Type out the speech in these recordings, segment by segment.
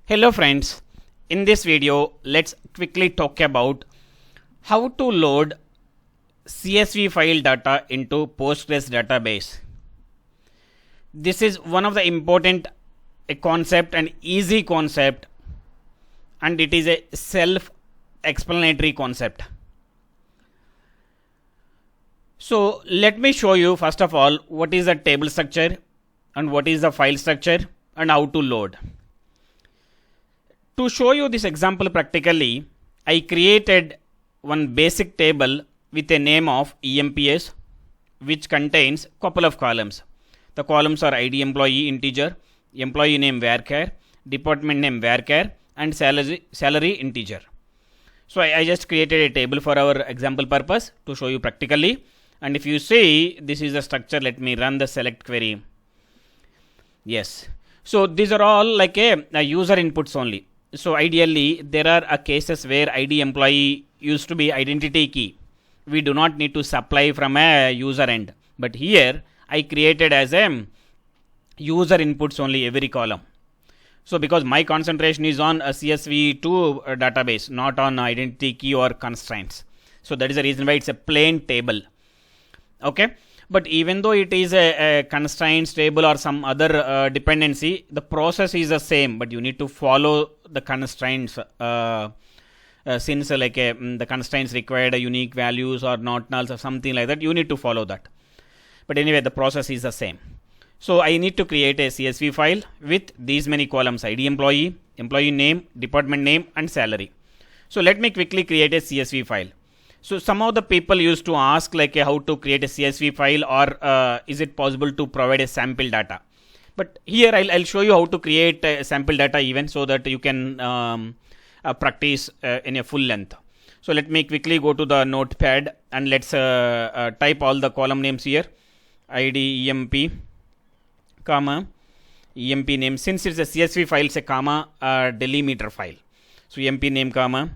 Hello friends, in this video let's quickly talk about how to load CSV file data into Postgres database. This is one of the important concept and easy concept, and it is a self-explanatory concept. So let me show you first of all what is the table structure and what is the file structure and how to load. To show you this example practically, I created one basic table with a name of EMPS, which contains couple of columns. The columns are ID employee integer, employee name varchar, department name varchar, and salary integer. So I just created a table for our example purpose to show you practically. And if you see, this is the structure. Let me run the select query. Yes. So these are all like a user inputs only. So ideally, there are cases where ID employee used to be identity key. We do not need to supply from a user end. But here, I created as a user inputs only every column. So because my concentration is on a CSV2 database, not on identity key or constraints. So that is the reason why it's a plain table. Okay. But even though it is a constraints table or some other dependency, the process is the same, but you need to follow the constraints since the constraints required a unique values or not nulls or something like that, you need to follow that. But anyway, the process is the same. So I need to create a CSV file with these many columns: ID employee, employee name, department name, and salary. So let me quickly create a CSV file. So some of the people used to ask how to create a CSV file, or is it possible to provide a sample data? But here I'll show you how to create a sample data even, so that you can practice in a full length. So let me quickly go to the notepad and let's type all the column names here. ID EMP, comma, EMP name. Since it's a CSV file, it's a comma delimiter file. So EMP name, comma,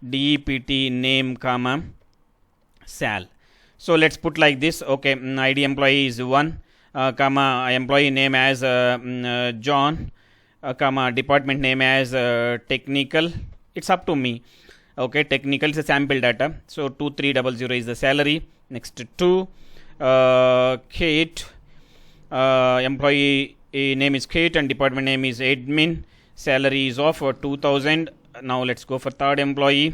DEPT name, comma, sal. So let's put like this. Okay, ID employee is 1, comma, employee name as John, comma, department name as technical. It's up to me. Okay, technical is a sample data. So 2300 is the salary. Next 2, Kate, employee name is Kate and department name is admin. Salary is of 2000. Now let's go for third employee,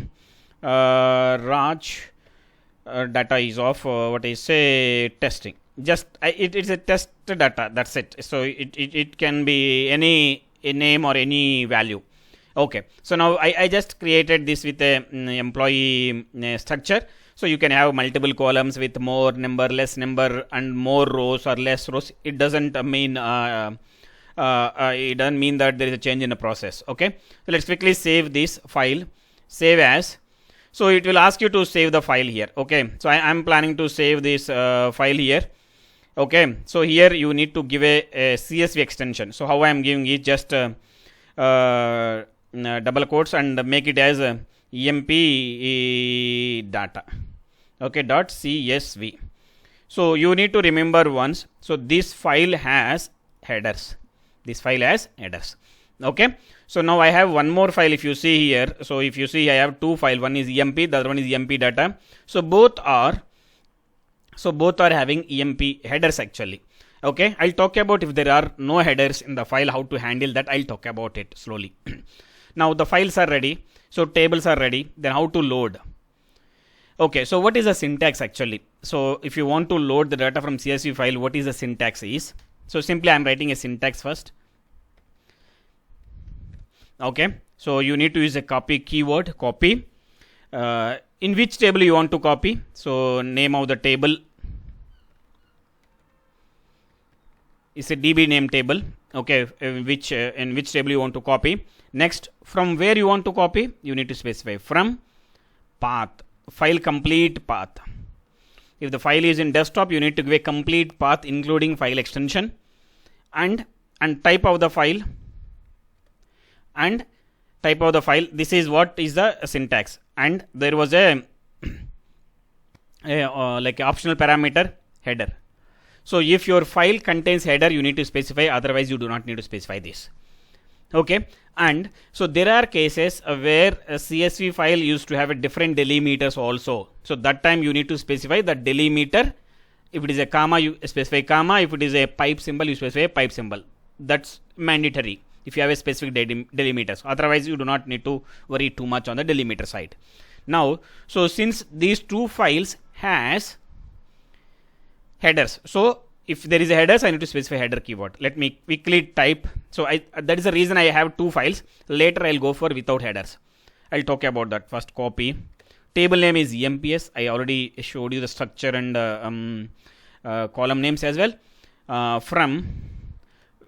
Raj. Data is of testing. Just it's a test data. That's it. So it can be any name or any value. Okay. So now I just created this with a employee structure. So you can have multiple columns with more number, less number, and more rows or less rows. It doesn't mean it doesn't mean that there is a change in the process. Okay. So let's quickly save this file. Save as. So it will ask you to save the file here. Okay. So I am planning to save this file here. Okay. So here you need to give a CSV extension. So how I am giving it, just double quotes and make it as EMP data. Okay. Dot CSV. So you need to remember once. So this file has headers. This file has headers. Okay. So now I have one more file. If you see here, so if you see, I have two files. One is EMP, the other one is EMP data. So both are having EMP headers actually. Okay. I'll talk about if there are no headers in the file, how to handle that. I'll talk about it slowly. Now the files are ready. So tables are ready. Then how to load? Okay. So what is the syntax actually? So if you want to load the data from CSV file, what is the syntax is? So simply I'm writing a syntax first. Okay. So you need to use a copy keyword, copy. In which table you want to copy? So name of the table is a DB name table. Okay. In which table you want to copy. Next, from where you want to copy, you need to specify from path, file complete path. If the file is in desktop, you need to give a complete path including file extension and type of the file and type of the file. This is what is the syntax. And there was a optional parameter header. So if your file contains header, you need to specify, otherwise you do not need to specify this. Okay, and so there are cases where a CSV file used to have a different delimiters also. So that time you need to specify the delimiter. If it is a comma, you specify comma. If it is a pipe symbol, you specify a pipe symbol. That's mandatory if you have a specific delimiters. Otherwise, you do not need to worry too much on the delimiter side. Now, so since these two files has headers, so if there is a headers, I need to specify header keyword. Let me quickly type. So that is the reason I have two files. Later I'll go for without headers. I'll talk about that. First copy. Table name is EMPS. I already showed you the structure and column names as well. From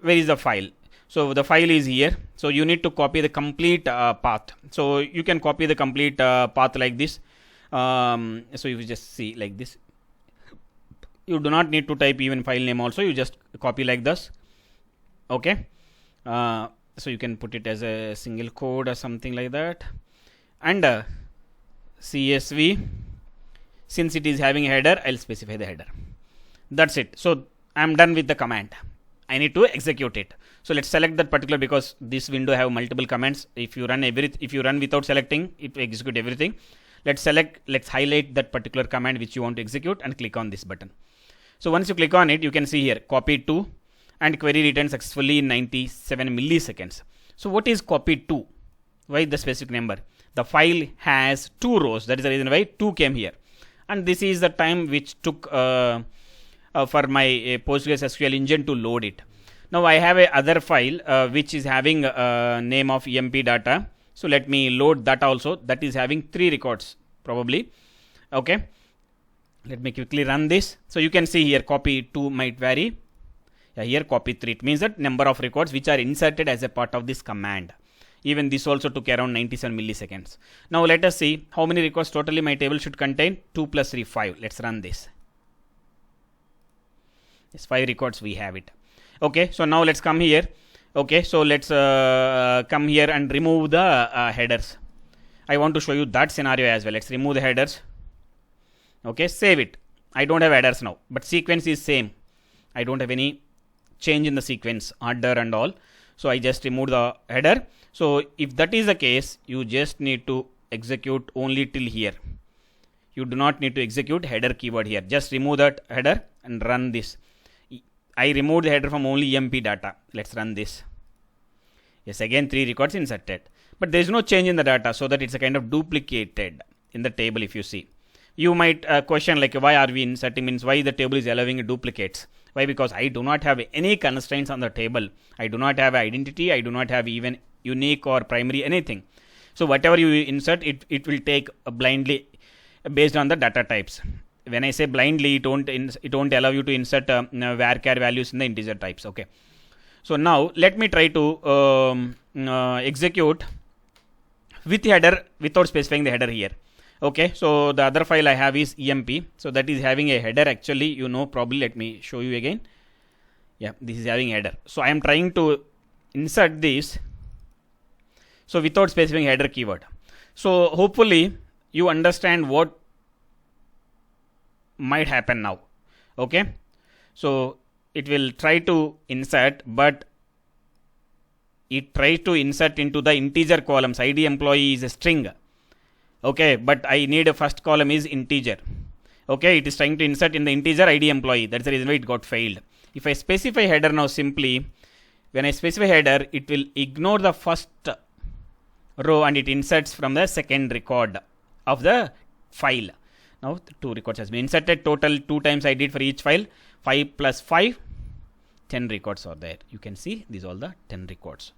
where is the file? So the file is here. So you need to copy the complete path. So you can copy the complete path like this. So you just see like this. You do not need to type even file name also. You just copy like this. Okay. So you can put it as a single code or something like that. And CSV, since it is having a header, I'll specify the header. That's it. So I'm done with the command. I need to execute it. So let's select that particular, because this window have multiple commands. If you run without selecting, it will execute everything. Let's highlight that particular command which you want to execute and click on this button. So once you click on it, you can see here copy to and query returned successfully in 97 milliseconds. So what is copy to? Why the specific number? The file has 2 rows. That is the reason why 2 came here. And this is the time which took for my PostgreSQL engine to load it. Now I have a other file which is having name of emp data. So let me load that also. That is having 3 records probably. Okay. Let me quickly run this. So you can see here copy 2 might vary. Yeah, here copy 3. It means that number of records which are inserted as a part of this command. Even this also took around 97 milliseconds. Now let us see how many records totally my table should contain. 2 plus 3, 5. Let's run this. Yes, 5 records we have it. Okay, so now let's come here. Okay, so let's come here and remove the headers. I want to show you that scenario as well. Let's remove the headers. Okay, save it. I don't have headers now, but sequence is same. I don't have any change in the sequence order and all. So I just remove the header. So if that is the case, you just need to execute only till here. You do not need to execute header keyword here. Just remove that header and run this. I removed the header from only emp data. Let's run this. Yes, again 3 records inserted. But there is no change in the data, so that it's a kind of duplicated in the table if you see. You might question like why are we inserting, means why the table is allowing duplicates. Why? Because I do not have any constraints on the table. I do not have identity. I do not have even unique or primary anything. So whatever you insert, it will take blindly based on the data types. When I say blindly, it won't allow you to insert varchar values in the integer types. Okay. So now let me try to execute with header without specifying the header here. Okay, so the other file I have is emp. So that is having a header actually, probably. Let me show you again. Yeah, this is having a header. So I am trying to insert this. So without specifying header keyword. So hopefully you understand what might happen now. Okay, so it will try to insert, but it tries to insert into the integer columns. ID employee is a string. Okay, but I need a first column is integer. Okay, it is trying to insert in the integer ID employee. That's the reason why it got failed. If I specify header now, simply when I specify header, it will ignore the first row and it inserts from the second record of the file. Now 2 records has been inserted. Total 2 times I did for each file. 5 plus 5, 10 records are there. You can see these all the 10 records.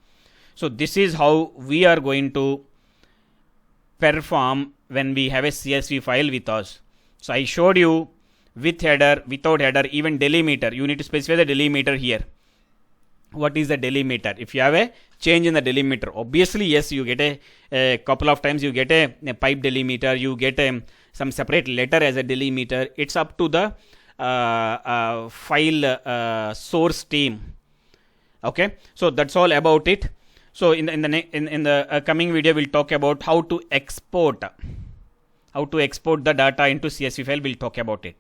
So this is how we are going to perform when we have a CSV file with us. So I showed you with header, without header, even delimiter. You need to specify the delimiter here. What is the delimiter? If you have a change in the delimiter, obviously yes, you get a couple of times you get a pipe delimiter, you get some separate letter as a delimiter. It's up to the file source team. Okay, so that's all about it. So in the coming video, we'll talk about how to export the data into CSV file. We'll talk about it.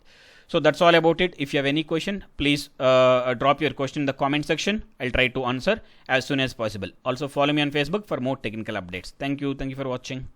So that's all about it. If you have any question, please drop your question in the comment section. I'll try to answer as soon as possible. Also follow me on Facebook for more technical updates. Thank you for watching.